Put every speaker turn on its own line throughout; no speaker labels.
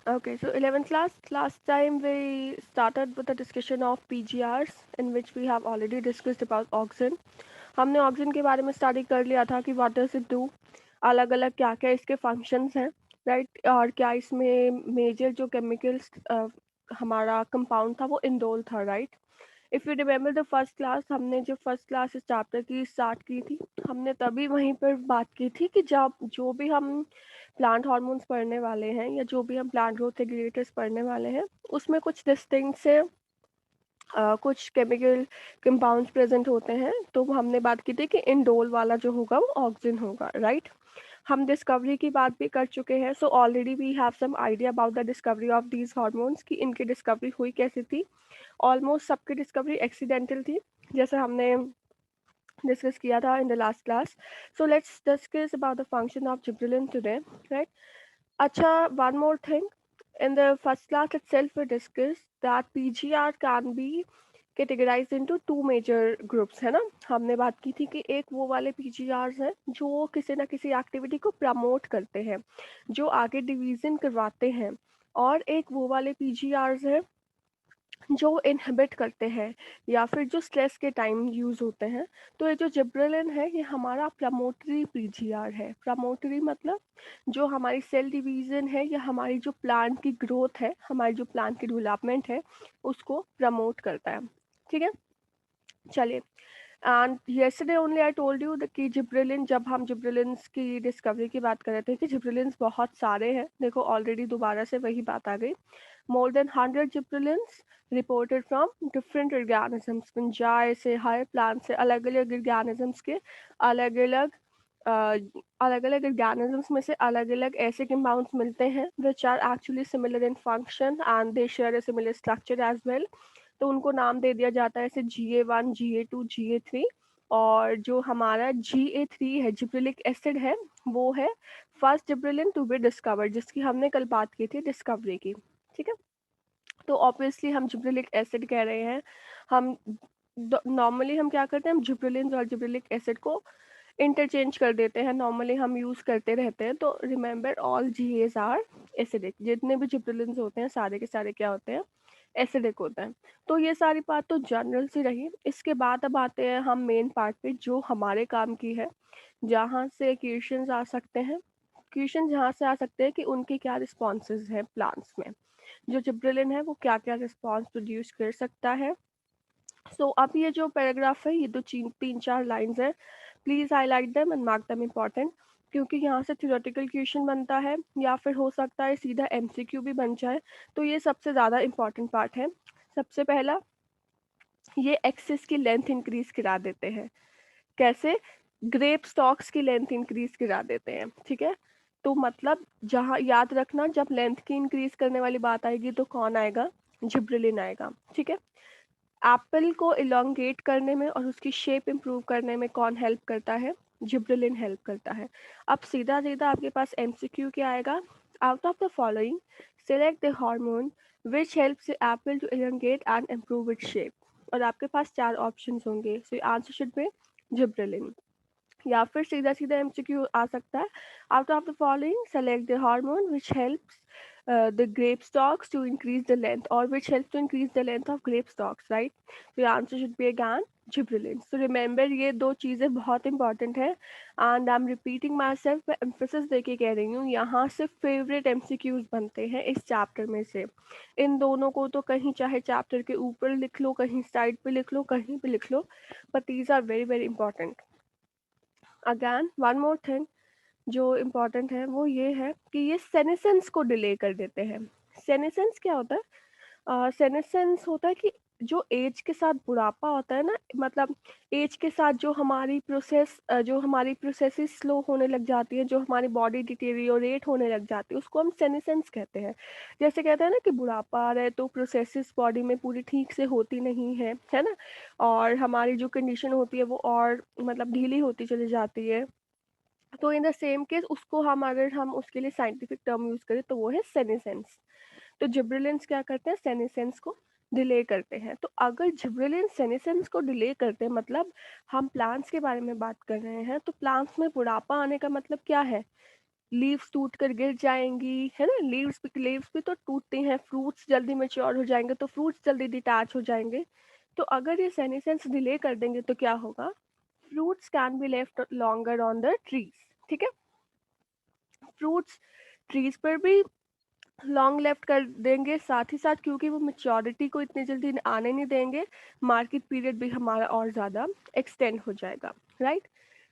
Okay, so 11th class, last time we started with the discussion of PGRs in which we have already discussed about auxin. हमने auxin के बारे में study कर लिया था कि व्हाट डज इट डू, अलग अलग क्या क्या इसके फंक्शंस हैं, राइट, और क्या इसमें मेजर जो केमिकल्स हमारा कंपाउंड था वो इंडोल था, right. If you remember the first class, हमने जो फर्स्ट क्लास इस चैप्टर की स्टार्ट की थी, हमने तभी वहीं पर बात की थी कि जब जो भी हम प्लांट हार्मोन्स पढ़ने वाले हैं या जो भी हम प्लांट ग्रोथ रेगुलेटर्स पढ़ने वाले हैं, उसमें कुछ डिस्टिंक्ट से कुछ केमिकल कंपाउंड्स प्रेजेंट होते हैं. तो हमने बात की थी कि इंडोल वाला जो होगा वो ऑक्सिन होगा, राइट. हम डिस्कवरी की बात भी कर चुके हैं. So already we have some idea about the discovery of these hormones कि इनकी डिस्कवरी हुई कैसे थी. ऑलमोस्ट सबकी डिस्कवरी एक्सीडेंटल थी, जैसे हमने डिस्कस किया था in the last class. So let's discuss about the function of gibberellin today, right. अच्छा, one more thing. In the first class itself, we discussed that PGR can be categorized into two major groups, है ना. हमने बात की थी कि एक वो वाले PGRs हैं जो किसी ना किसी एक्टिविटी को प्रमोट करते हैं, जो आगे डिवीजन करवाते हैं, और एक वो वाले PGRs हैं जो इनहिबिट करते हैं या फिर जो स्ट्रेस के टाइम यूज़ होते हैं. तो ये जो जिब्रेलिन है ये हमारा प्रमोटरी पीजीआर है. प्रमोटरी मतलब जो हमारी सेल डिवीज़न है या हमारी जो प्लांट की ग्रोथ है, हमारी जो प्लांट की डेवलपमेंट है, उसको प्रमोट करता है. ठीक है, चलिए. And yesterday only I told you कि जिब्रेलिन, जब हम जिब्रेलिन्स की डिस्कवरी की बात कर रहे थे कि जिब्रेलिन्स बहुत सारे हैं. देखो ऑलरेडी दोबारा से वही बात आ गई. More than 100 gibberellins reported from different organisms. Fungi से, हायर प्लांट से, अलग अलग ऑर्गेनिजम्स के अलग अलग अलग अलग ऑर्गेनिजम्स में से अलग अलग ऐसे कंपाउंड्स मिलते हैं which are actually similar in function and they share a similar structure as well. तो उनको नाम दे दिया जाता है जैसे GA1, GA2, GA3. और जो हमारा GA3 है, जिब्रेलिक एसिड है, वो है first gibberellin to be discovered, जिसकी हमने कल बात की थी डिस्कवरी की. ठीक है, तो ऑब्वियसली हम जिब्रेलिक एसिड कह रहे हैं. हम नॉर्मली हम क्या करते हैं, हम जिब्रेलिन और जिब्रेलिक एसिड को इंटरचेंज कर देते हैं. नॉर्मली हम यूज़ करते रहते हैं. तो remember all GAs are acidic. जितने भी जिब्रेलिन्स होते हैं सारे के सारे क्या होते हैं, एसिडिक होता है. तो ये सारी बात तो जनरल सी रही. इसके बाद अब आते हैं हम मेन पार्ट पे जो हमारे काम की है, जहाँ से क्वेश्चंस आ सकते हैं. क्वेश्चन जहाँ से आ सकते हैं कि उनके क्या रिस्पॉन्सेज हैं प्लांट्स में, जो जिब्रेलिन है वो क्या क्या रिस्पॉन्स प्रोड्यूस कर सकता है. सो अब ये जो पैराग्राफ है, ये दो तीन चार लाइंस हैं. Please highlight them and mark them important, क्योंकि यहाँ से थ्योरेटिकल क्वेश्चन बनता है या फिर हो सकता है सीधा MCQ भी बन जाए. तो ये सबसे ज़्यादा इम्पॉर्टेंट पार्ट है. सबसे पहला, ये एक्सेस की लेंथ इंक्रीज करा देते हैं. कैसे? ग्रेप स्टॉक्स की लेंथ इंक्रीज करा देते हैं. ठीक है, तो मतलब जहाँ याद रखना, जब लेंथ की इंक्रीज करने वाली बात आएगी तो कौन आएगा, जिब्रेलिन आएगा. ठीक है, एप्पल को इलोंगेट करने में और उसकी शेप इम्प्रूव करने में कौन हेल्प करता है, जिब्रेलिन हेल्प करता है. अब सीधा सीधा आपके पास MCQ क्या आएगा, out of the following select the hormone which helps apple to elongate and improve its shape. और आपके पास चार ऑप्शंस होंगे. So answer should be gibberellin. या फिर सीधा सीधा MCQ आ सकता है, out of the following select the hormone which helps the grape stalks to increase the length, or which helps to increase the length of grape stalks, right? So your answer should be again gibberellin. So remember ये दो चीज़ें बहुत important है. And I am repeating my self, मैं emphasis देके कह रही हूँ, यहाँ से फेवरेट MCQs बनते हैं इस चैप्टर में से. इन दोनों को तो कहीं चाहे चैप्टर के ऊपर लिख लो, कहीं साइड पे लिख लो, कहीं पे लिख लो, but these are very very important. Again one more thing जो इम्पोर्टेंट है वो ये है कि ये सेनेसेंस को डिले कर देते हैं. सेनेसेंस क्या होता है? सेनेसेंस होता है कि जो एज के साथ बुढ़ापा होता है ना, मतलब एज के साथ जो हमारी प्रोसेसेस स्लो होने लग जाती है, जो हमारी बॉडी डिटेरियोरेट होने लग जाती है, उसको हम सेनेसेंस कहते हैं. जैसे कहते हैं ना कि बुढ़ापा आ रहा है तो प्रोसेसेस बॉडी में पूरी ठीक से होती नहीं है ना, और हमारी जो कंडीशन होती है वो और मतलब ढीली होती चली जाती है. तो इन द सेम केस उसको हम, अगर हम उसके लिए साइंटिफिक टर्म यूज करें तो वो है सेनेसेंस. तो जिब्रेलिन्स क्या करते हैं, सेनेसेंस को डिले करते हैं. तो अगर जिब्रेलिन सेनेसेंस को डिले करते हैं, मतलब हम प्लांट्स के बारे में बात कर रहे हैं, तो प्लांट्स में बुढ़ापा आने का मतलब क्या है, लीव्स टूट कर गिर जाएंगी, है ना। लीव्स भी तो टूटते हैं। फ्रूट्स जल्दी मेच्योर हो जाएंगे तो फ्रूट्स जल्दी डिटैच हो जाएंगे। तो अगर ये सेनेसेंस डिले कर देंगे तो क्या होगा, fruits can be left longer on the trees. ठीक है, फ्रूट्स ट्रीज पर भी लॉन्ग लेफ्ट कर देंगे, साथ ही साथ क्योंकि वो मेच्योरिटी को इतनी जल्दी आने नहीं देंगे, मार्केट पीरियड भी हमारा और ज़्यादा एक्सटेंड हो जाएगा, राइट।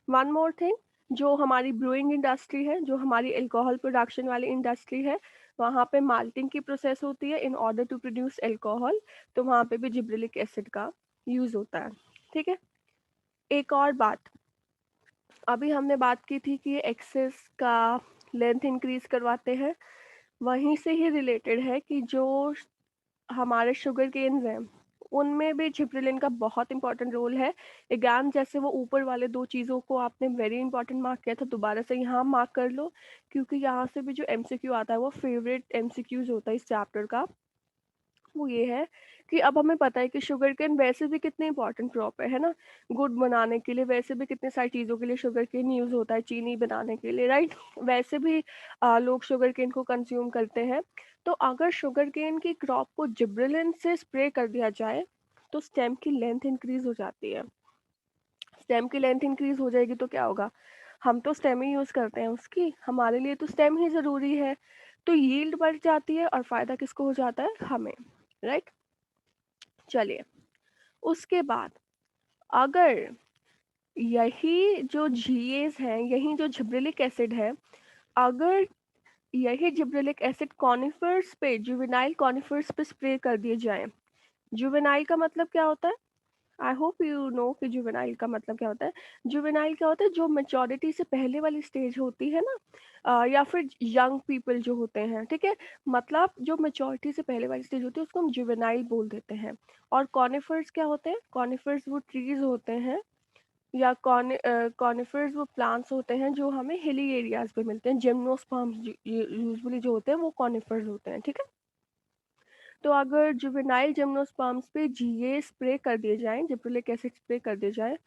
वन मोर थिंग, जो हमारी ब्रूइंग इंडस्ट्री है, जो हमारी अल्कोहल प्रोडक्शन वाली इंडस्ट्री है, वहाँ पे माल्टिंग की प्रोसेस होती है in order to produce alcohol. तो वहाँ पे भी जिब्रेलिक एसिड का यूज़ होता है। ठीक है, एक और बात, अभी हमने बात की थी कि एक्सेस का लेंथ इंक्रीज करवाते हैं, वहीं से ही रिलेटेड है कि जो हमारे शुगर केन्स हैं उनमें भी जिब्रेलिन का बहुत इंपॉर्टेंट रोल है। एग्जाम जैसे वो ऊपर वाले दो चीज़ों को आपने वेरी इंपॉर्टेंट मार्क किया था, दोबारा से यहाँ मार्क कर लो, क्योंकि यहाँ से भी जो एमसीक्यू आता है वो फेवरेट एमसीक्यूज होता है इस चैप्टर का। वो ये है कि अब हमें पता है कि शुगर केन वैसे भी कितने इंपॉर्टेंट क्रॉप है ना, गुड़ बनाने के लिए, वैसे भी कितने सारी चीज़ों के लिए शुगर केन यूज़ होता है, चीनी बनाने के लिए, राइट। वैसे भी लोग शुगर केन को कंज्यूम करते हैं। तो अगर शुगर केन की क्रॉप को जिब्रेलिन से स्प्रे कर दिया जाए तो स्टेम की लेंथ इंक्रीज हो जाती है। स्टेम की लेंथ इंक्रीज हो जाएगी तो क्या होगा, हम तो स्टेम ही यूज़ करते हैं उसकी, हमारे लिए तो स्टेम ही ज़रूरी है। तो यील्ड बढ़ जाती है और फ़ायदा किसको हो जाता है, हमें, राइट। चलिए, उसके बाद अगर यही जो जीएस है, यही जो जिब्रेलिक एसिड है, अगर यही जिब्रेलिक एसिड कॉनिफर्स पे, जुवेनाइल कॉनिफर्स पे स्प्रे कर दिए जाए। जुवेनाइल का मतलब क्या होता है, आई होप यू नो कि जुवेनाइल का मतलब क्या होता है। जुवेनाइल क्या होता है, जो मेच्योरिटी से पहले वाली स्टेज होती है ना, या फिर यंग पीपल जो होते हैं, ठीक है। मतलब जो मेच्योरिटी से पहले वाली स्टेज होती है उसको हम जुवेनाइल बोल देते हैं। और कॉनिफर्स क्या होते हैं, कॉनिफर्स वो ट्रीज होते हैं या कॉनिफर्स वो प्लांट्स होते हैं जो हमें हिली एरियाज पे मिलते हैं। जिम्नोस्पर्म्स यूजुअली जो होते हैं वो कॉनिफर्स होते हैं, ठीक है। तो अगर जुवेनाइल जिम्नोस्पर्म्स पे जीए स्प्रे कर दिए जाएं, जिब्रेलिक एसिड स्प्रे कर दिए जाए,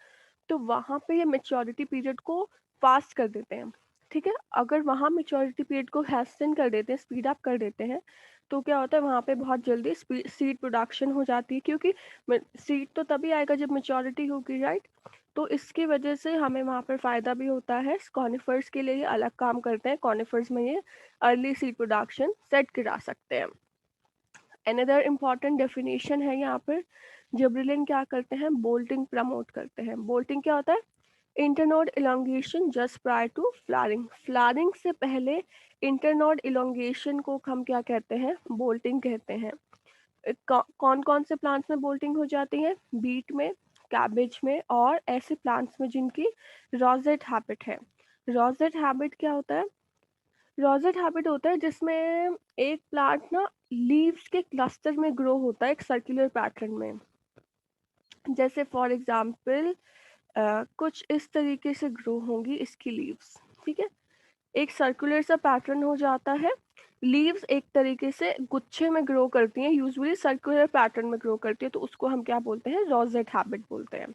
तो वहाँ पे ये मेच्योरिटी पीरियड को फास्ट कर देते हैं। ठीक है, अगर वहाँ मेच्योरिटी पीरियड को हैस्टन कर देते हैं, स्पीड अप कर देते हैं, तो क्या होता है, वहाँ पे बहुत जल्दी सीड प्रोडक्शन हो जाती है, क्योंकि सीड तो तभी आएगा जब मेच्योरिटी होगी, राइट। तो इसकी वजह से हमें वहाँ पर फ़ायदा भी होता है। कॉनिफर्स के लिए ये अलग काम करते हैं, कॉनिफर्स में ये अर्ली सीड प्रोडक्शन सेट करा सकते हैं। अनदर इम्पॉर्टेंट डेफिनेशन है यहाँ पर, जिब्रेलिन क्या करते हैं, बोल्टिंग प्रमोट करते हैं। बोल्टिंग क्या होता है, internode elongation just prior to flowering. Flowering से पहले इंटरनोड इलोंगेशन को हम क्या कहते हैं, बोल्टिंग कहते हैं। कौन कौन से प्लांट्स में बोल्टिंग हो जाती है, बीट में, कैबेज में, और ऐसे प्लांट्स में जिनकी रोजेट हैबिट है। रोजेट हैबिट क्या होता है, रोजेट हैबिट होता है जिसमें एक प्लांट ना लीव्स के क्लस्टर में ग्रो होता है एक सर्कुलर पैटर्न में। जैसे फॉर एग्जांपल कुछ इस तरीके से ग्रो होंगी इसकी लीव्स, ठीक है। एक सर्कुलर सा पैटर्न हो जाता है, लीव्स एक तरीके से गुच्छे में ग्रो करती हैं, यूजुअली सर्कुलर पैटर्न में ग्रो करती है, तो उसको हम क्या बोलते हैं, रोजेट हैबिट बोलते हैं,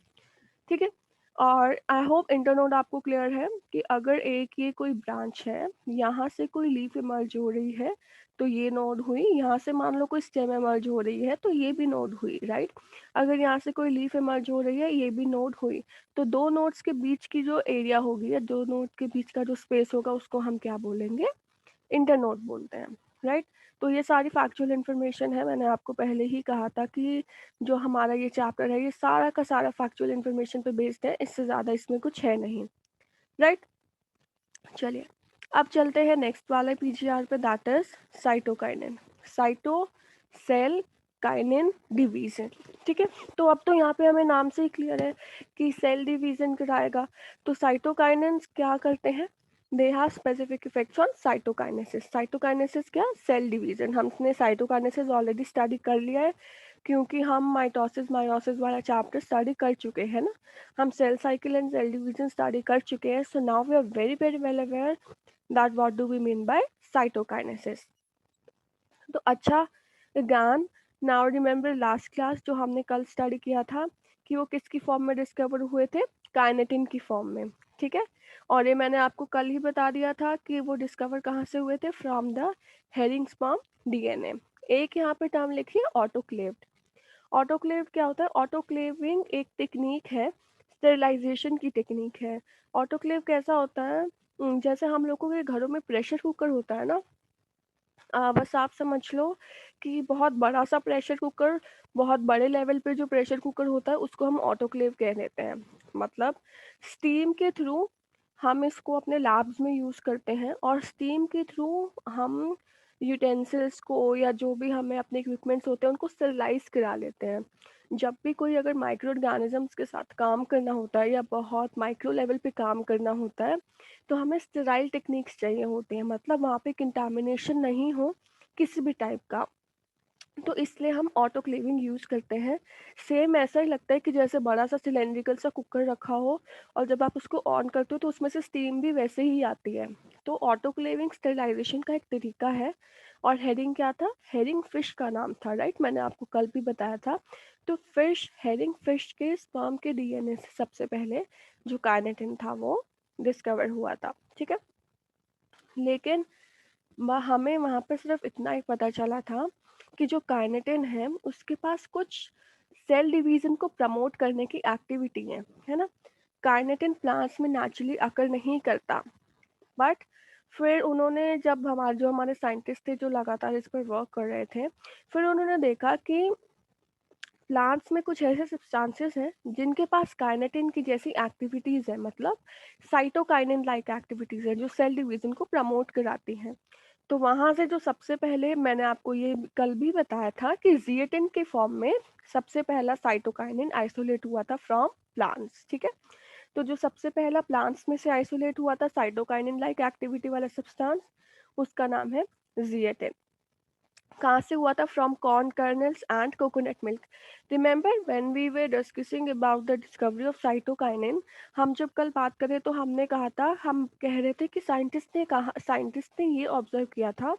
ठीक है। और आई होप इंटरनोड आपको क्लियर है कि अगर एक ये कोई ब्रांच है, यहाँ से कोई लीफ इमर्ज हो रही है तो ये नोड हुई, यहाँ से मान लो कोई स्टेम इमर्ज हो रही है तो ये भी नोड हुई, राइट। अगर यहाँ से कोई लीफ इमर्ज हो रही है, ये भी नोड हुई। तो दो नोड्स के बीच की जो एरिया होगी या दो नोड के बीच का जो स्पेस होगा उसको हम क्या बोलेंगे, इंटरनोड बोलते हैं, राइट। तो ये सारी फैक्चुअल इन्फॉर्मेशन है, मैंने आपको पहले ही कहा था कि जो हमारा ये चैप्टर है ये सारा का सारा फैक्चुअल इन्फॉर्मेशन पे बेस्ड है, इससे ज़्यादा इसमें कुछ है नहीं, राइट। चलिए, अब चलते हैं नेक्स्ट वाले पीजीआर पे, that is cytokinin. Cyto cell kinin division, ठीक है। तो अब तो यहाँ पे हमें नाम से ही क्लियर है कि सेल डिवीजन कराएगा। तो साइटोकाइनिन्स क्या करते हैं, they have specific effects on cytokinesis. Cytokinesis क्या, सेल डिवीजन। हमने साइटोकाइनेसिस ऑलरेडी स्टडी कर लिया है, क्योंकि हम माइटोसिस मायोसिस वाला चैप्टर स्टडी कर चुके हैं ना, हम cell cycle and cell division study कर चुके हैं। So now we are very very well aware that what do we mean by cytokinesis. तो अच्छा ज्ञान, नाउ रिमेम्बर लास्ट क्लास जो हमने कल स्टडी किया था कि वो किसकी फॉर्म में डिस्कवर हुए थे, काइनेटिन की फॉर्म में। ठीक है। और ये मैंने आपको कल ही बता दिया था कि वो डिस्कवर कहाँ से हुए थे, from the herring sperm DNA. एक यहाँ पे टर्म लिखिए, ऑटोक्लेव्ड। ऑटोक्लेव क्या होता है? ऑटोक्लेविंग एक टेक्निक है, स्टेरिलाइजेशन की टेक्निक है। ऑटोक्लेव कैसा होता है? जैसे हम लोगों के घरों में प्रेशर कुकर होता है ना, बस आप समझ लो कि बहुत बड़ा सा प्रेशर कुकर, बहुत बड़े लेवल पे जो प्रेशर कुकर होता है उसको हम ऑटोक्लेव कह देते हैं। मतलब स्टीम के थ्रू हम इसको अपने लैब्स में यूज़ करते हैं, और स्टीम के थ्रू हम यूटेंसिल्स को या जो भी हमें अपने इक्विपमेंट्स होते हैं उनको स्टरलाइज करा लेते हैं। जब भी कोई अगर माइक्रो ऑर्गेनिजम्स के साथ काम करना होता है या बहुत माइक्रो लेवल पे काम करना होता है, तो हमें स्टेराइल टेक्निक्स चाहिए होती हैं। मतलब वहाँ पे कंटामिनेशन नहीं हो किसी भी टाइप का, तो इसलिए हम ऑटोक्लेविंग यूज़ करते हैं। सेम ऐसा ही लगता है कि जैसे बड़ा सा सिलेंड्रिकल सा कुकर रखा हो, और जब आप उसको ऑन करते हो तो उसमें से स्टीम भी वैसे ही आती है। तो ऑटोक्लेविंग स्टेरिलाइजेशन का एक तरीका है। और हेरिंग क्या था? हेरिंग फिश का नाम था, राइट? मैंने आपको कल भी बताया था। तो फिश, हेरिंग फिश के स्पर्म के डीएनए से सबसे पहले जो कार्निटिन था वो डिस्कवर हुआ था, ठीक है। लेकिन हमें वहाँ पे सिर्फ इतना ही पता चला था कि जो कार्निटिन है उसके पास कुछ सेल डिवीजन को प्रमोट करने की एक्टिविटी है ना। कार्निटिन प्लांट्स में नेचुरली अकर नहीं करता, बट फिर उन्होंने, जब हमारे साइंटिस्ट थे जो लगातार इस पर वर्क कर रहे थे, फिर उन्होंने देखा कि प्लांट्स में कुछ ऐसे सब्सटेंसेस हैं जिनके पास काइनेटिन की जैसी एक्टिविटीज़ है, मतलब साइटोकाइनिन लाइक एक्टिविटीज़ है जो सेल डिवीजन को प्रमोट कराती हैं। तो वहाँ से जो सबसे पहले मैंने आपको ये कल भी बताया था कि जिएटिन के फॉर्म में सबसे पहला साइटोकाइनिन आइसोलेट हुआ था फ्रॉम प्लांट्स, ठीक है। तो जो सबसे पहला प्लांट्स में से आइसोलेट हुआ था साइटोकाइनिन लाइक एक्टिविटी वाला सब्सटेंस, उसका नाम है जिएटिन। कहाँ से हुआ था? From corn kernels and coconut milk. Remember when we were discussing about the discovery of cytokinin, हम जब कल बात करें तो हमने कहा था, हम कह रहे थे कि साइंटिस्ट ने ये ऑब्जर्व किया था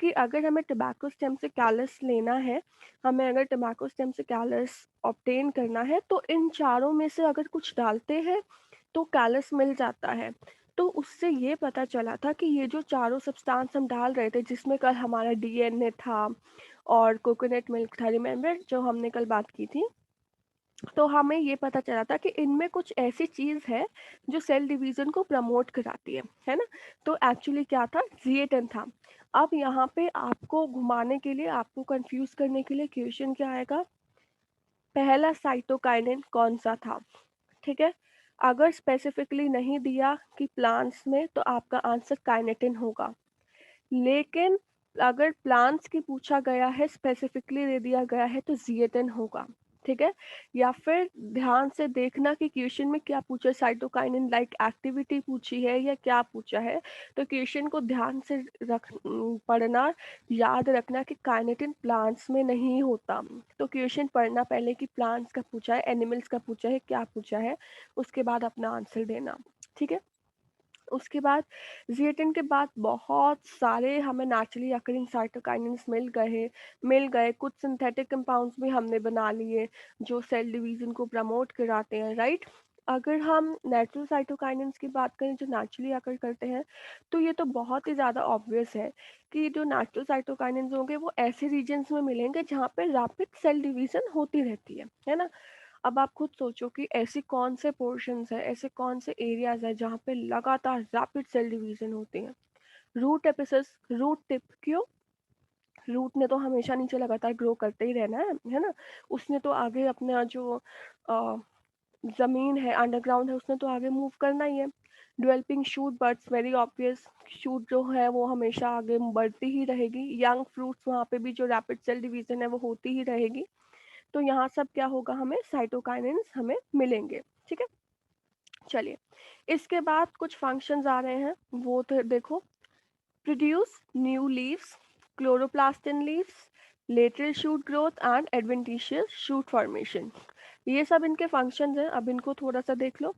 कि अगर हमें टबैको स्टेम से कैलस लेना है, हमें अगर टबैको स्टेम से कैलस ऑब्टेन करना है, तो इन चारों में से अगर कुछ डालते हैं तो कैलस मिल जाता है। तो उससे ये पता चला था कि ये जो चारों सब्सटेंस हम डाल रहे थे, जिसमें कल हमारा डीएनए था और कोकोनट मिल्क था, रिमेंबर जो हमने कल बात की थी, तो हमें ये पता चला था कि इनमें कुछ ऐसी चीज़ है जो सेल डिवीजन को प्रमोट कराती है ना। तो एक्चुअली क्या था? जिएटिन था। अब यहाँ पे आपको घुमाने के लिए, आपको कंफ्यूज करने के लिए क्वेश्चन क्या आएगा? पहला साइटोकाइनिन कौन सा था, ठीक है। अगर स्पेसिफिकली नहीं दिया कि प्लांट्स में, तो आपका आंसर काइनेटिन होगा। लेकिन अगर प्लांट्स की पूछा गया है, स्पेसिफिकली दे दिया गया है, तो जिएटिन होगा, ठीक है। या फिर ध्यान से देखना कि क्वेश्चन में क्या पूछा है, साइटोकाइनिन लाइक एक्टिविटी पूछी है या क्या पूछा है। तो क्वेश्चन को ध्यान से पढ़ना, याद रखना कि काइनेटिन प्लांट्स में नहीं होता। तो क्वेश्चन पढ़ना पहले कि प्लांट्स का पूछा है, एनिमल्स का पूछा है, क्या पूछा है, उसके बाद अपना आंसर देना, ठीक है। उसके बाद जिएटिन के बाद बहुत सारे हमें नेचुरली अकरिंग साइटोकाइनेंस मिल गए। कुछ सिंथेटिक कंपाउंड्स भी हमने बना लिए जो सेल डिवीजन को प्रमोट कराते हैं, राइट। अगर हम नेचुरल साइटोकाइनेंस की बात करें जो नेचुरली अकर करते हैं, तो ये तो बहुत ही ज़्यादा ऑब्वियस है कि जो नेचुरल साइटोकाइनेंस होंगे वो ऐसे रीजन्स में मिलेंगे जहाँ पे रैपिड सेल डिवीजन होती रहती है ना। अब आप खुद सोचो कि ऐसी कौन से पोर्शंस है, ऐसे कौन से एरियाज है जहाँ पे लगातार रैपिड सेल डिवीजन होती है। रूट एपिसिस, रूट टिप, क्यों? रूट ने तो हमेशा नीचे लगातार ग्रो करते ही रहना है ना। उसने तो आगे अपना जो अ, जमीन है, अंडरग्राउंड है, उसने तो आगे मूव करना ही है। Developing shoot birds, very obvious, shoot जो है वो हमेशा आगे बढ़ती ही रहेगी। यंग फ्रूट्स, वहाँ पे भी जो रैपिड सेल डिवीजन है वो होती ही रहेगी। तो यहाँ सब क्या होगा? हमें साइटोकाइनेंस हमें मिलेंगे, ठीक है। चलिए, इसके बाद कुछ फंक्शंस आ रहे हैं, वो तो देखो। Produce new leaves, chloroplast in leaves, lateral shoot growth and adventitious shoot formation. ये सब इनके फंक्शंस हैं। अब इनको थोड़ा सा देख लो।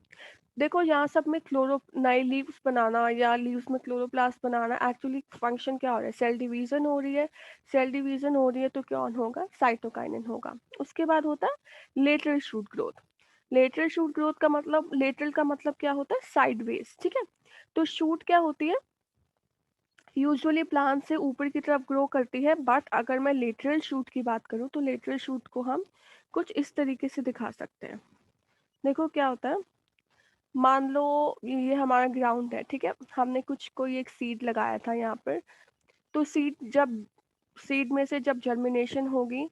देखो यहाँ सब में क्लोरो, नई लीव्स बनाना या लीव्स में क्लोरोप्लास्ट बनाना, एक्चुअली फंक्शन क्या हो रहा है? सेल डिवीजन हो रही है। सेल डिवीजन हो रही है तो क्या होगा? साइटोकाइनिन होगा। उसके बाद होता है lateral shoot growth. Lateral shoot growth का मतलब, लेटरल का मतलब क्या होता है, साइडवेज, ठीक है। तो शूट क्या होती है, यूजुअली प्लांट से ऊपर की तरफ ग्रो करती है, बट अगर मैं लेटरल शूट की बात करूँ तो लेटरल शूट को हम कुछ इस तरीके से दिखा सकते हैं। देखो क्या होता है, मान लो ये हमारा ग्राउंड है, ठीक है, हमने कुछ कोई एक सीड लगाया था यहाँ पर। तो सीड में से जब जर्मिनेशन होगी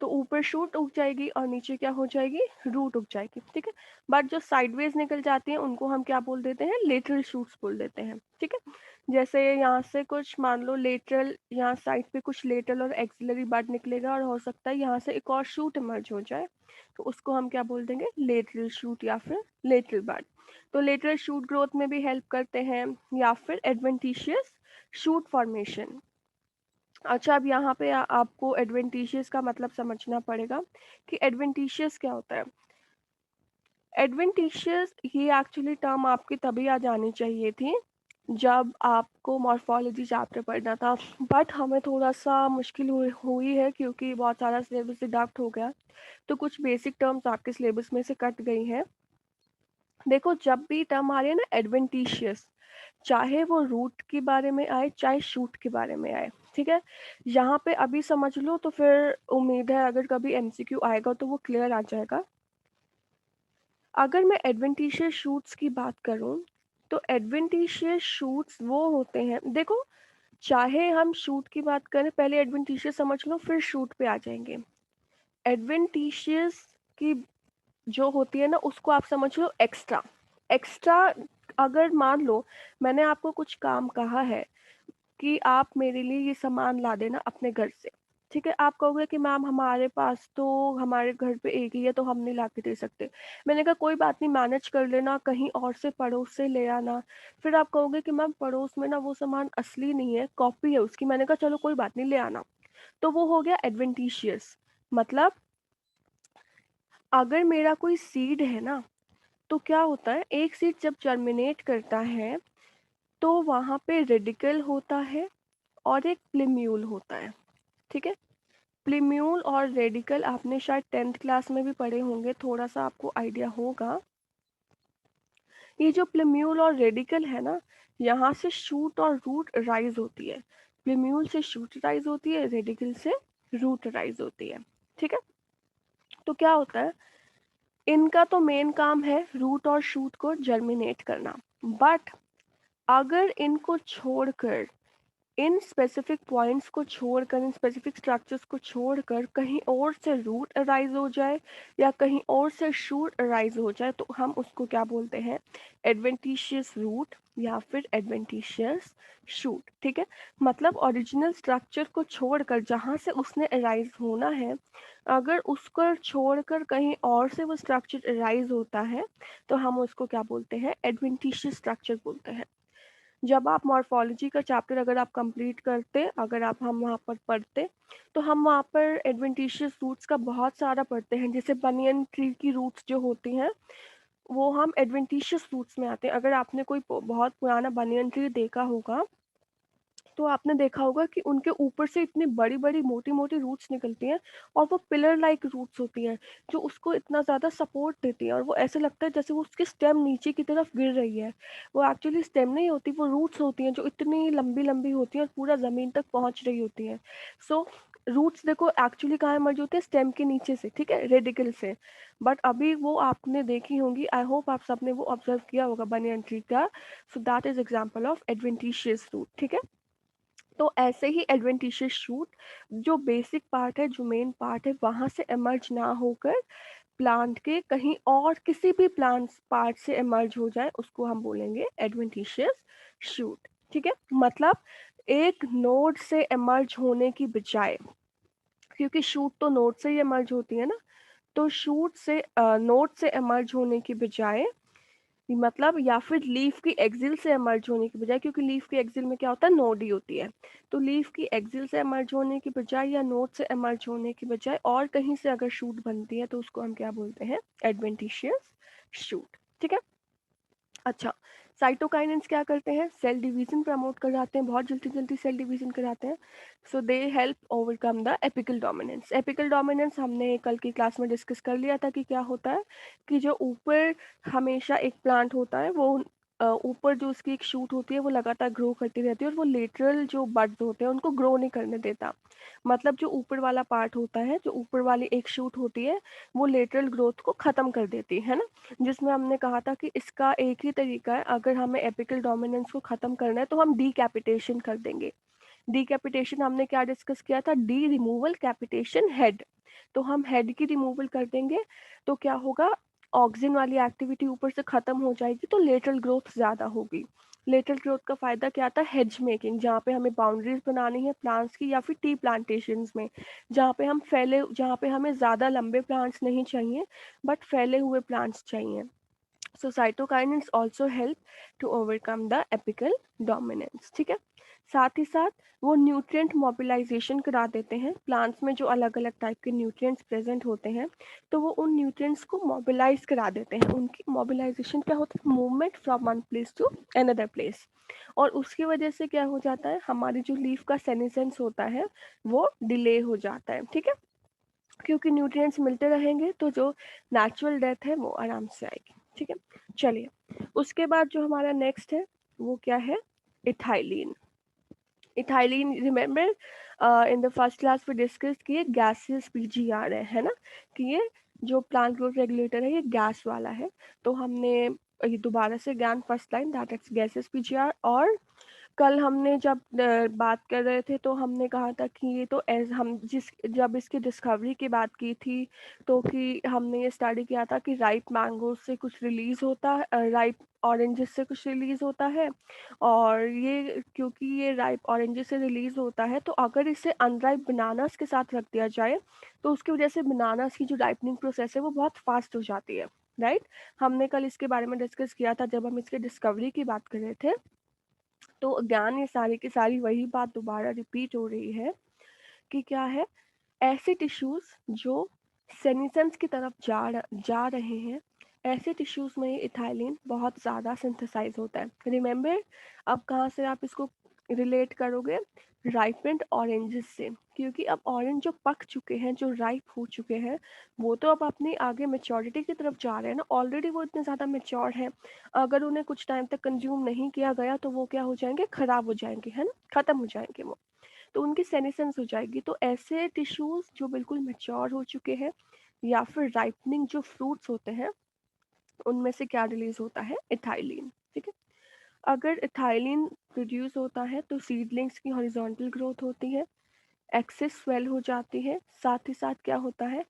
तो ऊपर शूट उग जाएगी और नीचे क्या हो जाएगी, रूट उग जाएगी, ठीक है। बट जो साइडवेज निकल जाती हैं उनको हम क्या बोल देते हैं, लेटरल शूट्स बोल देते हैं, ठीक है। जैसे यहाँ से कुछ मान लो लेटरल, यहाँ साइड पे कुछ लेटरल और एक्सिलरी बड निकलेगा और हो सकता है यहाँ से एक और शूट इमर्ज हो जाए, तो उसको हम क्या बोल देंगे, लेटरल शूट या फिर लेटरल बड। तो लेटरल शूट ग्रोथ में भी हेल्प करते हैं, या फिर एडवेंटिशियस शूट फॉर्मेशन। अच्छा, अब यहाँ पे आपको एडवेंटिशियस का मतलब समझना पड़ेगा कि एडवेंटिशियस क्या होता है। एडवेंटिशियस ये एक्चुअली टर्म आपकी तभी आ जानी चाहिए थी जब आपको मॉर्फोलॉजी चैप्टर पढ़ना था, बट हमें थोड़ा सा मुश्किल हुई है क्योंकि बहुत सारा सिलेबस डिडक्ट हो गया, तो कुछ बेसिक टर्म्स आपके सिलेबस में से कट गई हैं। देखो, जब भी टर्म आ रही है ना एडवेंटिशियस, चाहे वो रूट के बारे में आए चाहे शूट के बारे में आए, ठीक है, यहाँ पे अभी समझ लो तो फिर उम्मीद है अगर कभी एमसीक्यू आएगा तो वो क्लियर आ जाएगा। अगर मैं एडवेंटिशियस शूट्स की बात करूं तो एडवेंटिशियस शूट्स वो होते हैं, देखो चाहे हम शूट की बात करें, पहले एडवेंटिशियस समझ लो फिर शूट पे आ जाएंगे। एडवेंटिशियस की जो होती है ना उसको आप समझ लो एक्स्ट्रा। एक्स्ट्रा, अगर मान लो मैंने आपको कुछ काम कहा है कि आप मेरे लिए ये सामान ला देना अपने घर से, ठीक है, आप कहोगे कि मैम हमारे पास तो हमारे घर पे एक ही है तो हम नहीं ला के दे सकते। मैंने कहा कोई बात नहीं, मैनेज कर लेना, कहीं और से पड़ोस से ले आना। फिर आप कहोगे कि मैम पड़ोस में ना वो सामान असली नहीं है, कॉपी है उसकी। मैंने कहा चलो कोई बात नहीं, ले आना। तो वो हो गया एडवेंटिशियस। मतलब अगर मेरा कोई सीड है ना, तो क्या होता है, एक सीड जब जर्मिनेट करता है तो वहां पे रेडिकल होता है और एक प्लिम्यूल होता है, ठीक है। प्लिम्यूल और रेडिकल आपने शायद 10th क्लास में भी पढ़े होंगे, थोड़ा सा आपको आइडिया होगा। ये जो प्लिम्यूल और रेडिकल है ना, यहाँ से शूट और रूट राइज होती है। प्लिम्यूल से शूट राइज होती है, रेडिकल से रूट राइज होती है, ठीक है। तो क्या होता है, इनका तो मेन काम है रूट और शूट को जर्मिनेट करना, बट अगर इनको छोड़कर, इन स्पेसिफिक पॉइंट्स को छोड़कर, इन स्पेसिफिक स्ट्रक्चर्स को छोड़कर कहीं और से रूट अराइज हो जाए या कहीं और से शूट अराइज हो जाए तो हम उसको क्या बोलते हैं, एडवेंटिशियस रूट या फिर एडवेंटिशियस शूट, ठीक है। मतलब ओरिजिनल स्ट्रक्चर को छोड़कर जहाँ से उसने अराइज होना है, अगर उसको छोड़कर कहीं और से वो स्ट्रक्चर अराइज होता है तो हम उसको क्या बोलते हैं, एडवेंटिशियस स्ट्रक्चर बोलते हैं। जब आप मॉर्फोलॉजी का चैप्टर अगर आप कंप्लीट करते, अगर आप हम वहाँ पर पढ़ते, तो हम वहाँ पर एडवेंटिशियस रूट्स का बहुत सारा पढ़ते हैं। जैसे बनियन ट्री की रूट्स जो होती हैं वो हम एडवेंटिशियस रूट्स में आते हैं। अगर आपने कोई बहुत पुराना बनियन ट्री देखा होगा तो आपने देखा होगा कि उनके ऊपर से इतनी बड़ी बड़ी मोटी मोटी रूट्स निकलती हैं और वो पिलर लाइक रूट्स होती हैं जो उसको इतना ज़्यादा सपोर्ट देती हैं, और वो ऐसे लगता है जैसे वो उसकी स्टेम नीचे की तरफ गिर रही है। वो एक्चुअली स्टेम नहीं होती, वो रूट्स होती हैं जो इतनी लंबी लंबी होती हैं और पूरा ज़मीन तक पहुंच रही होती हैं। सो रूट्स देखो एक्चुअली कहाँ मर्ज होते हैं, स्टेम के नीचे से, ठीक है, रेडिकल से। बट अभी वो आपने देखी होंगी, आई होप आप सबने वो ऑब्जर्व किया होगा बनियन ट्री का। So that is example of adventitious root, ठीक है। तो ऐसे ही एडवेंटिशियस शूट जो बेसिक पार्ट है, जो मेन पार्ट है, वहां से इमर्ज ना होकर प्लांट के कहीं और किसी भी प्लांट पार्ट से इमर्ज हो जाए उसको हम बोलेंगे एडवेंटिशियस शूट, ठीक है। मतलब एक नोड से इमर्ज होने की बजाय, क्योंकि शूट तो नोड से ही इमर्ज होती है ना, तो शूट से नोड से इमर्ज होने की बजाय, मतलब या फिर लीफ की एक्सिल से इमर्ज होने की बजाय, क्योंकि लीफ की एक्सिल में क्या होता है, नोड ही होती है। तो लीफ की एक्सिल से इमर्ज होने की बजाय या नोड से इमर्ज होने की बजाय और कहीं से अगर शूट बनती है तो उसको हम क्या बोलते हैं, एडवेंटिशियस शूट, ठीक है। अच्छा, साइटोकाइनेंस क्या करते हैं, सेल डिवीजन प्रमोट कराते हैं, बहुत जल्दी जल्दी सेल डिवीजन कराते हैं। So they help overcome the apical dominance. Apical dominance हमने कल की क्लास में डिस्कस कर लिया था कि क्या होता है, कि जो ऊपर हमेशा एक प्लांट होता है वो ऊपर जो उसकी एक शूट होती है वो लगातार ग्रो करती रहती है और वो लेटरल जो बड्स होते हैं उनको ग्रो नहीं करने देता। मतलब जो ऊपर वाला पार्ट होता है, जो ऊपर वाली एक शूट होती है, वो लेटरल ग्रोथ को खत्म कर देती है ना। जिसमें हमने कहा था कि इसका एक ही तरीका है, अगर हमें एपिकल डोमिनेंस को खत्म करना है तो हम डीकैपिटेशन कर देंगे। डीकैपिटेशन हमने क्या डिस्कस किया था, डी रिमूवल कैपिटेशन हेड। तो हम हेड की रिमूवल कर देंगे तो क्या होगा, ऑक्सिन वाली एक्टिविटी ऊपर से खत्म हो जाएगी तो लेटरल ग्रोथ ज़्यादा होगी। लेटरल ग्रोथ का फायदा क्या था, हेज मेकिंग, जहाँ पे हमें बाउंड्रीज बनानी है प्लांट्स की या फिर टी प्लांटेशंस में, जहाँ पे हमें ज़्यादा लंबे प्लांट्स नहीं चाहिए बट फैले हुए प्लांट्स चाहिए। So cytokinins also help to overcome the apical dominance. ठीक है, साथ ही साथ वो न्यूट्रिएंट मोबिलाइजेशन करा देते हैं। प्लांट्स में जो अलग अलग टाइप के न्यूट्रिएंट्स प्रेजेंट होते हैं तो वो उन न्यूट्रिएंट्स को मोबिलाइज करा देते हैं। उनकी मोबिलाइजेशन क्या होता है, movement from one place to another place. और उसकी वजह से क्या हो जाता है, हमारी जो लीफ का सेनेसेंस होता है वो डिले हो जाता है। ठीक है, क्योंकि न्यूट्रिएंट्स मिलते रहेंगे तो जो नेचुरल डेथ है वो आराम से आएगी। ठीक है, चलिए उसके बाद जो हमारा नेक्स्ट है वो क्या है, ethylene. Ethylene, remember in the first class में डिस्कस किए गैसेस पीजीआर है ना, कि ये जो प्लांट ग्रोथ रेगुलेटर है ये गैस वाला है। तो हमने ये दोबारा से ज्ञान, first line that is gases PGR. और कल हमने जब बात कर रहे थे तो हमने कहा था कि ये तो एज हम जिस जब इसकी डिस्कवरी की बात की थी तो कि हमने ये स्टडी किया था कि राइप मैंगो से कुछ रिलीज होता है, राइप ऑरेंजेस से कुछ रिलीज होता है। और ये क्योंकि ये राइप ऑरेंजेस से रिलीज होता है तो अगर इसे अनराइप बनानास के साथ रख दिया जाए तो उसकी वजह से बनानास की जो राइपनिंग प्रोसेस है वो बहुत फास्ट हो जाती है। राइट, हमने कल इसके बारे में डिस्कस किया था जब हम इसके डिस्कवरी की बात कर रहे थे। तो अज्ञान ये सारी की सारी वही बात दोबारा रिपीट हो रही है कि क्या है, ऐसे टिश्यूज जो सेनिसेंस की तरफ जा रहे हैं, ऐसे टिश्यूज में ये इथाइलिन बहुत ज़्यादा सिंथेसाइज होता है। रिमेंबर, अब कहाँ से आप इसको रिलेट करोगे, राइपेंड ऑरेंजेस से, क्योंकि अब ऑरेंज जो पक चुके हैं, जो राइप हो चुके हैं, वो तो अब अपनी आगे मेच्योरिटी की तरफ जा रहे हैं ना, ऑलरेडी वो इतने ज़्यादा मेच्योर हैं। अगर उन्हें कुछ टाइम तक कंज्यूम नहीं किया गया तो वो क्या हो जाएंगे, खराब हो जाएंगे, है ना, खत्म हो जाएंगे वो, तो उनकी सेनेसेंस हो जाएगी। तो ऐसे टिश्यूज जो बिल्कुल मेच्योर हो चुके हैं या फिर राइपनिंग जो फ्रूट्स होते हैं उनमें से क्या रिलीज होता है, इथाइलिन। ठीक है, अगर इथाइलिन प्रोड्यूस होता है तो सीडलिंग्स की हॉरिजॉन्टल ग्रोथ होती है, एक्सेस स्वेल हो जाती है, साथ ही साथ क्या होता है,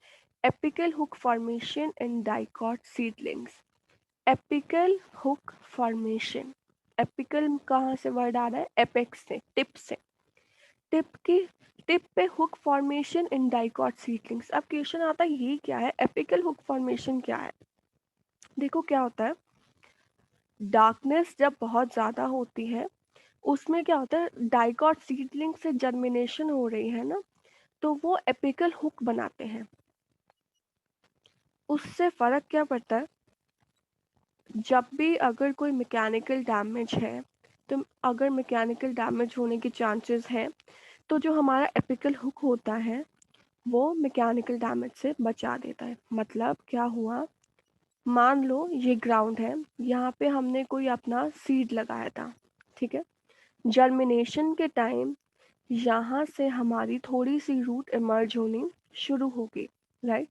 apical hook formation in dicot seedlings. Apical hook formation, apical कहाँ से वर्ड आ रहा है, एपेक्स से, टिप से, टिप की टिप पे hook formation in dicot seedlings. अब क्वेश्चन आता है ये क्या है, एपिकल हुक फॉर्मेशन क्या है। देखो क्या होता है, डार्कनेस जब बहुत ज़्यादा होती है उसमें क्या होता है, डाइकॉट सीडलिंग से जर्मिनेशन हो रही है ना, तो वो एपिकल हुक बनाते हैं। उससे फ़र्क क्या पड़ता है, जब भी अगर कोई मैकेनिकल डैमेज है, तो अगर मैकेनिकल डैमेज होने के चांसेस हैं तो जो हमारा एपिकल हुक होता है वो मैकेनिकल डैमेज से बचा देता है। मतलब क्या हुआ, मान लो ये ग्राउंड है, यहाँ पे हमने कोई अपना सीड लगाया था। ठीक है, जर्मिनेशन के टाइम यहाँ से हमारी थोड़ी सी रूट इमर्ज होनी शुरू होगी। राइट,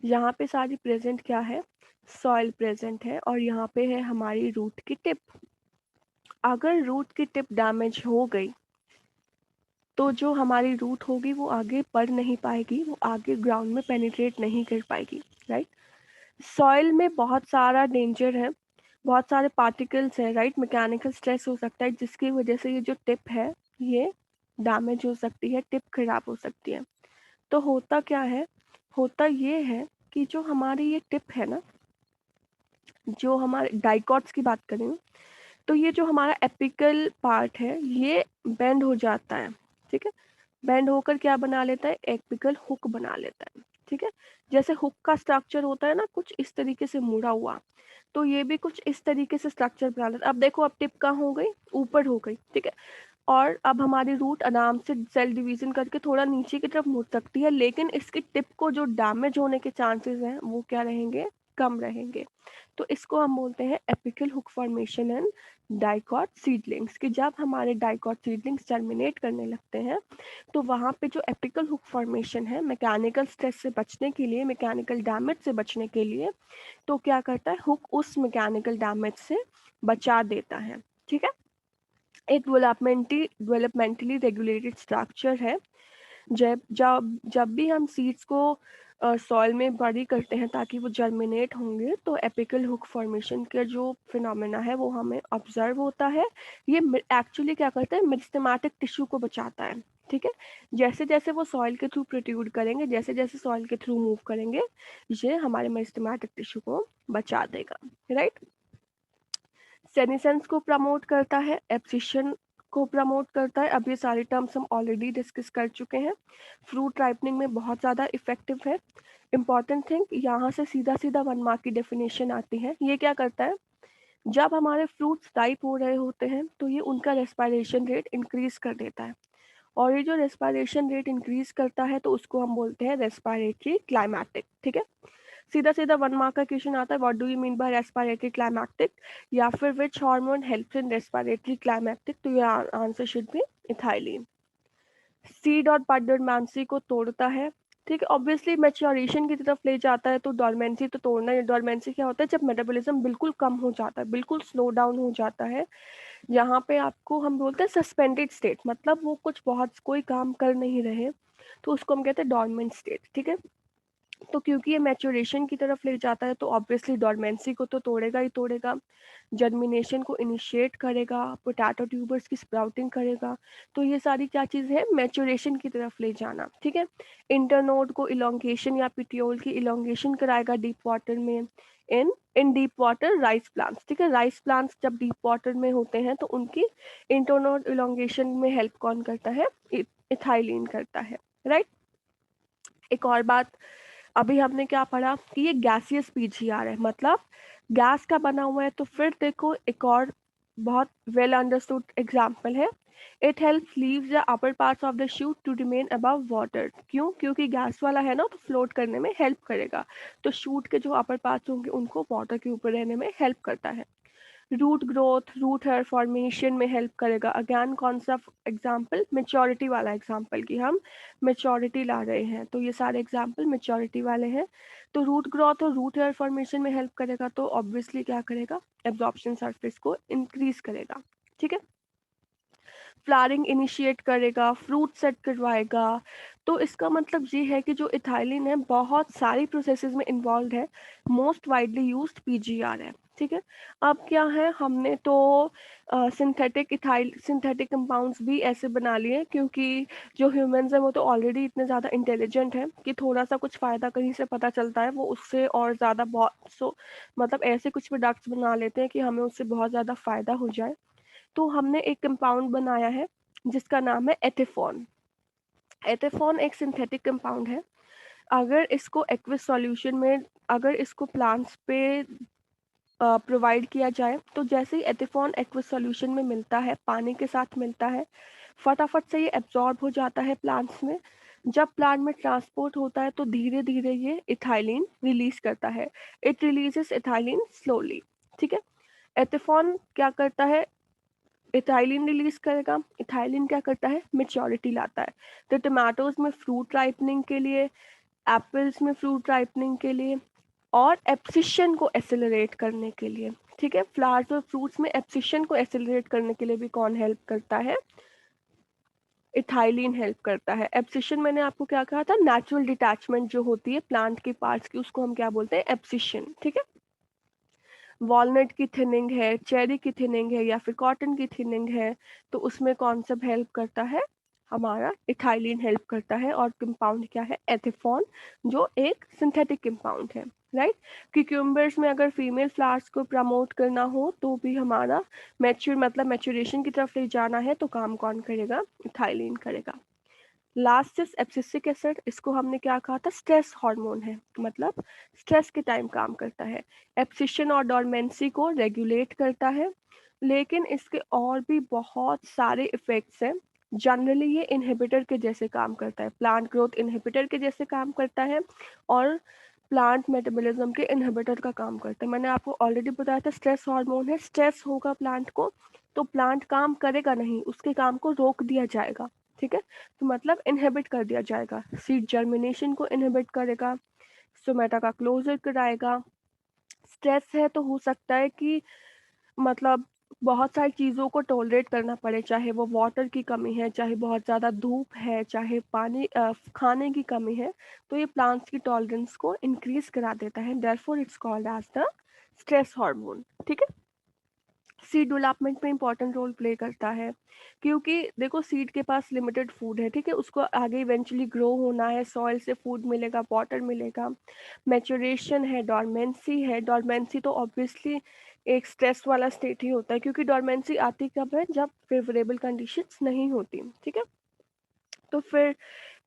यहाँ पे सारी प्रेजेंट क्या है, सॉइल प्रेजेंट है और यहाँ पे है हमारी रूट की टिप। अगर रूट की टिप डैमेज हो गई तो जो हमारी रूट होगी वो आगे बढ़ नहीं पाएगी, वो आगे ग्राउंड में पेनिट्रेट नहीं कर पाएगी। राइट, सॉइल में बहुत सारा डेंजर है, बहुत सारे पार्टिकल्स हैं। राइट, मैकेनिकल स्ट्रेस हो सकता है जिसकी वजह से ये जो टिप है ये डैमेज हो सकती है, टिप खराब हो सकती है। तो होता क्या है, होता ये है कि जो हमारी ये टिप है ना, जो हमारे डाइकॉट्स की बात करें तो ये जो हमारा एपिकल पार्ट है ये बेंड हो जाता है। ठीक है, बेंड होकर क्या बना लेता है, एपिकल हुक बना लेता है। ठीक है। जैसे हुक का स्ट्रक्चर होता है ना कुछ इस तरीके से मुड़ा हुआ, तो ये भी कुछ इस तरीके से स्ट्रक्चर बना लेता है। अब देखो अब टिप कहाँ हो गई, ऊपर हो गई, ठीक है। और अब हमारी रूट आराम से सेल डिवीजन करके थोड़ा नीचे की तरफ मुड़ सकती है, लेकिन इसकी टिप को जो डैमेज होने के चांसेस हैं वो क्या रहेंगे, कम रहेंगे। तो इसको हम बोलते हैं apical hook formation and dicot seedlings, कि जब हमारे डाइकॉट सीडलिंग्स जर्मिनेट करने लगते हैं तो वहाँ पे जो एपिकल हुक फॉर्मेशन है, मैकेनिकल स्ट्रेस से बचने के लिए, मैकेनिकल डैमेज से बचने के लिए, तो क्या करता है, हुक उस मैकेनिकल डैमेज से बचा देता है, ठीक है। एक डेवलपमेंटली रेगुलेटेड स्ट्रक्चर है। जब जब जब भी हम सीड्स को सॉइल में बड़ी करते हैं ताकि वो जर्मिनेट होंगे, तो एपिकल हुक फॉर्मेशन का जो फिनोमेना है वो हमें ऑब्जर्व होता है। ये एक्चुअली क्या करता है, मेरिस्टेमेटिक टिश्यू को बचाता है, ठीक है। जैसे जैसे वो सॉइल के थ्रू प्रोट्रूड करेंगे, जैसे जैसे सॉइल के थ्रू मूव करेंगे, ये हमारे मेरिस्टेमेटिक टिश्यू को बचा देगा, राइट। सेनेसेंस को प्रमोट करता है, एब्सिशन को प्रमोट करता है। अब ये सारे टर्म्स हम ऑलरेडी डिस्कस कर चुके हैं। फ्रूट राइपनिंग में बहुत ज़्यादा इफेक्टिव है। इंपॉर्टेंट थिंग, यहाँ से सीधा सीधा 1 मार्क की डेफिनेशन आती है। ये क्या करता है, जब हमारे फ्रूट्स राइप हो रहे होते हैं तो ये उनका रेस्पिरेशन रेट इंक्रीज कर देता है, और ये जो रेस्पिरेशन रेट इंक्रीज करता है तो उसको हम बोलते हैं रेस्पिरेटरी क्लाइमैटिक, ठीक है। सीधा सीधा 1 मार्क का क्वेश्चन आता है, what do you mean by respiratory climacteric, या फिर which hormone helps in respiratory climacteric, तो your answer should be ethylene. Seed और बड डोरमेंसी को तोड़ता है, ठीक है। ऑब्वियसली मैच्योरेशन की तरफ ले जाता है, तो डोरमेंसी तो तोड़ना है। डोरमेंसी क्या होता है, जब मेटाबॉलिज्म बिल्कुल कम हो जाता है, बिल्कुल स्लो डाउन हो जाता है, यहाँ पे आपको हम बोलते हैं सस्पेंडेड स्टेट, मतलब वो कुछ बहुत कोई काम कर नहीं रहे, तो उसको हम कहते हैं डोरमेंट स्टेट, ठीक है। तो क्योंकि ये मैच्योरेशन की तरफ ले जाता है तो ऑब्वियसली डोरमेंसी को तो तोड़ेगा ही तोड़ेगा, जर्मिनेशन को इनिशिएट करेगा, पोटैटो ट्यूबर्स की स्प्राउटिंग करेगा। तो ये सारी क्या चीज़ है, मैच्योरेशन की तरफ ले जाना, ठीक है। इंटरनोड को इलोंगेशन या पिटियोल की इलोंगेशन कराएगा डीप वाटर में, in in deep water rice plants, ठीक है। राइस प्लांट्स जब डीप वाटर में होते हैं तो उनकी इंटरनोड इलोंगेशन में हेल्प कौन करता है, इथाइलिन करता है, राइट। एक और बात, अभी हमने क्या पढ़ा कि ये गैसियस पीजीआर है, मतलब गैस का बना हुआ है। तो फिर देखो एक और बहुत वेल अंडरस्टूड एग्जाम्पल है, it helps leaves the upper parts of the shoot to remain above water. क्यों, क्योंकि गैस वाला है ना, तो फ्लोट करने में हेल्प करेगा, तो शूट के जो अपर पार्ट्स होंगे उनको वाटर के ऊपर रहने में हेल्प करता है। Root growth, root hair formation में हेल्प करेगा। अगेन कौन सा एग्जाम्पल, मेच्योरिटी वाला एग्जाम्पल, कि हम मेच्योरिटी ला रहे हैं, तो ये सारे एग्जाम्पल मेच्योरिटी वाले हैं। तो रूट ग्रोथ और रूट हेयर फॉर्मेशन में हेल्प करेगा, तो ऑब्वियसली क्या करेगा, एब्जॉर्प्शन सरफेस को इंक्रीज करेगा, ठीक है। फ्लावरिंग इनिशिएट करेगा, फ्रूट सेट करवाएगा। तो इसका मतलब ये है कि जो इथाइलिन है बहुत सारी प्रोसेसेस में इन्वॉल्व है, मोस्ट वाइडली यूज्ड पीजीआर है, ठीक है। अब क्या है, हमने तो सिंथेटिक कंपाउंड्स भी ऐसे बना लिए, क्योंकि जो ह्यूमंस हैं वो तो ऑलरेडी इतने ज़्यादा इंटेलिजेंट हैं कि थोड़ा सा कुछ फ़ायदा कहीं से पता चलता है वो उससे और ज़्यादा बहुत मतलब ऐसे कुछ प्रोडक्ट्स बना लेते हैं कि हमें उससे बहुत ज़्यादा फ़ायदा हो जाए। तो हमने एक कंपाउंड बनाया है जिसका नाम है एथेफॉन। एथेफॉन एक सिंथेटिक कंपाउंड है। अगर इसको एक्विस सॉल्यूशन में, अगर इसको प्लांट्स पे प्रोवाइड किया जाए, तो जैसे ही एथेफॉन एक्विस सॉल्यूशन में मिलता है, पानी के साथ मिलता है, फटाफट से ये एब्जॉर्ब हो जाता है प्लांट्स में। जब प्लांट में ट्रांसपोर्ट होता है तो धीरे धीरे ये इथाइलिन रिलीज करता है, इट रिलीजेस इथाइलिन स्लोली, ठीक है। एथेफॉन क्या करता है, इथाइलिन रिलीज करेगा। इथाइलिन क्या करता है, मेच्योरिटी लाता है। तो टमाटोज में फ्रूट राइपनिंग के लिए, एप्पल्स में फ्रूट राइपनिंग के लिए, और एब्सिशन को एसिलरेट करने के लिए, ठीक है। फ्लावर्स और फ्रूट्स में एब्सिशन को एसिलरेट करने के लिए भी कौन हेल्प करता है, इथाइलिन हेल्प करता है। एब्सिशन मैंने आपको क्या कहा था, नेचुरल डिटैचमेंट जो होती है प्लांट के पार्ट्स की, उसको हम क्या बोलते हैं, एब्सिशन, ठीक है। वॉलनट की थिनिंग है, चेरी की थिनिंग है, या फिर कॉटन की थिनिंग है, तो उसमें कौन सा हेल्प करता है, हमारा इथाइलिन हेल्प करता है। और कंपाउंड क्या है, एथेफॉन, जो एक सिंथेटिक कंपाउंड है, राइट। क्यूकम्बर्स में अगर फीमेल फ्लावर्स को प्रमोट करना हो तो भी हमारा मैच्योर मतलब मैच्योरेशन की तरफ ले जाना है, तो काम कौन करेगा, इथाइलिन करेगा। लास्ट इज एब्सिसिक एसिड, इसको हमने क्या कहा था, स्ट्रेस हार्मोन है, मतलब स्ट्रेस के टाइम काम करता है। एब्सिशन और डोरमेंसी को रेगुलेट करता है, लेकिन इसके और भी बहुत सारे इफेक्ट्स हैं। जनरली ये इनहिबिटर के जैसे काम करता है, प्लांट ग्रोथ इनहिबिटर के जैसे काम करता है, और प्लांट मेटाबॉलिज्म के इनहिबिटर का काम करता है। मैंने आपको ऑलरेडी बताया था स्ट्रेस हार्मोन है, स्ट्रेस होगा प्लांट को तो प्लांट काम करेगा नहीं, उसके काम को रोक दिया जाएगा, ठीक है। तो मतलब इनहिबिट कर दिया जाएगा, सीड जर्मिनेशन को इनहिबिट करेगा, स्टोमेटा का क्लोजर कराएगा। स्ट्रेस है तो हो सकता है कि मतलब बहुत सारी चीज़ों को टॉलरेट करना पड़े, चाहे वो वाटर की कमी है, चाहे बहुत ज़्यादा धूप है, चाहे पानी खाने की कमी है, तो ये प्लांट्स की टॉलरेंस को इंक्रीज करा देता है, therefore it's called as the stress hormone, ठीक है। सीड डेवलपमेंट में इंपॉर्टेंट रोल प्ले करता है, क्योंकि देखो सीड के पास लिमिटेड फूड है, ठीक है, उसको आगे इवेंचुअली ग्रो होना है, सॉइल से फूड मिलेगा, वाटर मिलेगा, मैच्योरेशन है, डॉर्मेंसी है। डॉर्मेंसी तो ऑब्वियसली एक स्ट्रेस वाला स्टेट ही होता है, क्योंकि डॉर्मेंसी आती कब है, जब फेवरेबल कंडीशंस नहीं होती, ठीक है। तो फिर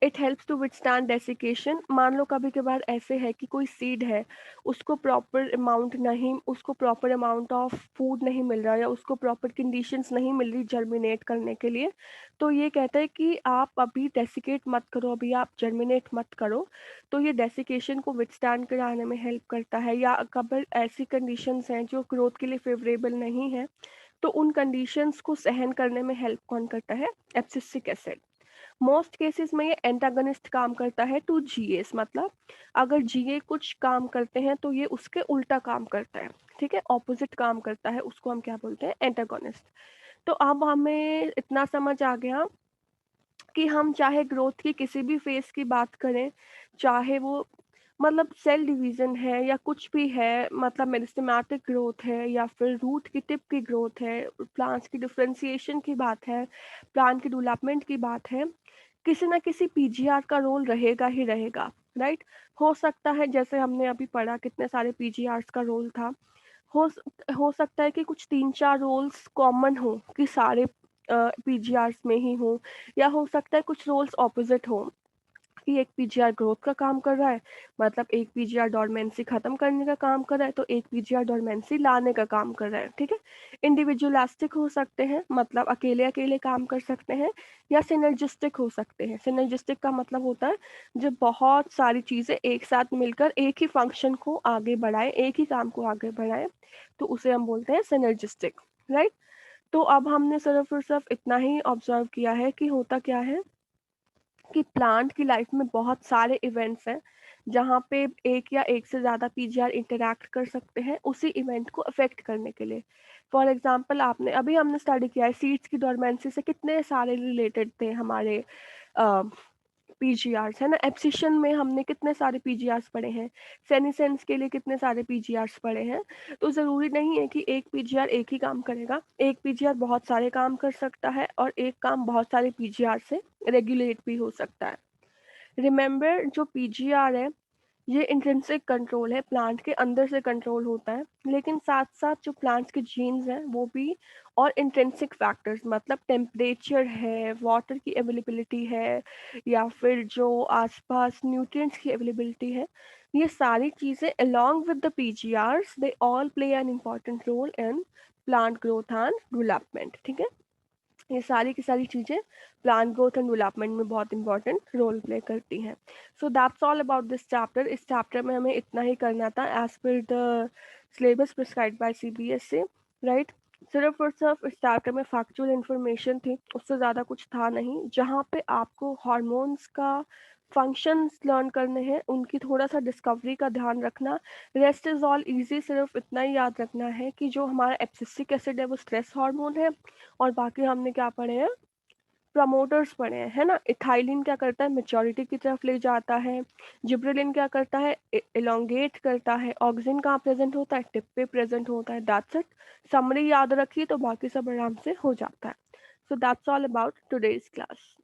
it helps to withstand desiccation. मान लो कभी कभार ऐसे है कि कोई सीड है, उसको प्रॉपर अमाउंट ऑफ फूड नहीं मिल रहा, या उसको प्रॉपर कंडीशंस नहीं मिल रही जर्मिनेट करने के लिए, तो ये कहता है कि आप अभी डेसिकेट मत करो, अभी आप जर्मिनेट मत करो। तो ये डेसिकेशन को विथस्टैंड कराने में हेल्प करता है। या कभी ऐसी कंडीशंस हैं जो ग्रोथ के लिए फेवरेबल नहीं है, तो उन कंडीशंस को सहन करने में हेल्प कौन करता है, एब्सिसिक एसिड। मोस्ट केसेस में ये एंटागनिस्ट काम करता है टू जीएस, मतलब अगर जीए कुछ काम करते हैं तो ये उसके उल्टा काम करता है, ठीक है, ऑपोजिट काम करता है, उसको हम क्या बोलते हैं, एंटागोनिस्ट। तो अब हमें इतना समझ आ गया कि हम चाहे ग्रोथ की किसी भी फेज की बात करें, चाहे वो मतलब सेल डिवीजन है या कुछ भी है, मतलब मेरिस्टेमेटिक ग्रोथ है या फिर रूट की टिप की ग्रोथ है, प्लांट्स की डिफरेंशिएशन की बात है, प्लांट की डेवलपमेंट की बात है, किसी ना किसी पीजीआर का रोल रहेगा ही रहेगा, राइट। हो सकता है जैसे हमने अभी पढ़ा कितने सारे पीजीआर्स का रोल था, हो हो सकता है कि कुछ 3-4 रोल्स कॉमन हो कि सारे पीजीआर्स में ही हो, या हो सकता है कुछ रोल्स ऑपोजिट हो कि एक पीजीआर ग्रोथ का काम कर रहा है, मतलब एक पीजीआर डोरमेंसी खत्म करने का काम कर रहा है, तो एक पीजीआर डोरमेंसी लाने का काम कर रहा है, ठीक है। इंडिविजुअलिस्टिक हो सकते हैं, मतलब अकेले अकेले काम कर सकते हैं, या सिनर्जिस्टिक हो सकते हैं। सिनर्जिस्टिक का मतलब होता है जब बहुत सारी चीजें एक साथ मिलकर एक ही फंक्शन को आगे बढ़ाए, एक ही काम को आगे बढ़ाए, तो उसे हम बोलते हैं सिनर्जिस्टिक, राइट। तो अब हमने सिर्फ और सिर्फ इतना ही ऑब्जर्व किया है कि होता क्या है कि प्लांट की लाइफ में बहुत सारे इवेंट्स हैं जहाँ पे एक या एक से ज़्यादा पीजीआर इंटरैक्ट कर सकते हैं उसी इवेंट को अफेक्ट करने के लिए। फॉर एग्जांपल आपने अभी हमने स्टडी किया है सीड्स की डोरमेंसी से कितने सारे रिलेटेड थे हमारे पीजीआर्स, है ना। एब्सिशन में हमने कितने सारे पीजीआर्स पढ़े हैं, सेनिसेंस के लिए कितने सारे पीजीआर्स पढ़े हैं। तो ज़रूरी नहीं है कि एक पीजीआर एक ही काम करेगा, एक पीजीआर बहुत सारे काम कर सकता है, और एक काम बहुत सारे पीजीआर से रेगुलेट भी हो सकता है। रिमेंबर जो पीजीआर है ये इंट्रिंसिक कंट्रोल है, प्लांट के अंदर से कंट्रोल होता है, लेकिन साथ साथ जो प्लांट्स के जीन्स हैं वो भी, और इंट्रिंसिक फैक्टर्स मतलब टेम्परेचर है, वाटर की अवेलेबिलिटी है, या फिर जो आसपास न्यूट्रिएंट्स की अवेलेबिलिटी है, ये सारी चीज़ें along with the PGRs they all play an important role in plant growth and development, ठीक है। ये सारी की सारी चीज़ें प्लांट ग्रोथ एंड डेवलपमेंट में बहुत इंपॉर्टेंट रोल प्ले करती हैं। So that's all about this chapter. इस चैप्टर में हमें इतना ही करना था as per the syllabus prescribed by CBSE, right. सिर्फ और सिर्फ इस चैप्टर में फैक्चुअल इन्फॉर्मेशन थी, उससे ज़्यादा कुछ था नहीं। जहाँ पे आपको हार्मोन्स का फंक्शंस लर्न करने हैं उनकी थोड़ा सा डिस्कवरी का ध्यान रखना, रेस्ट इज ऑल इजी। सिर्फ इतना ही याद रखना है कि जो हमारा एब्सिसिक एसिड है वो स्ट्रेस हार्मोन है, और बाकी हमने क्या पढ़े हैं, प्रमोटर्स पढ़े हैं, है ना। इथाइलिन क्या करता है, मेच्योरिटी की तरफ ले जाता है। जिब्रेलिन क्या करता है, एलोंगेट करता है। ऑक्सिन कहाँ प्रेजेंट होता है, टिप पे प्रेजेंट होता है। That's it. समरी याद रखिए तो बाकी सब आराम से हो जाता है। सो that's all about today's class.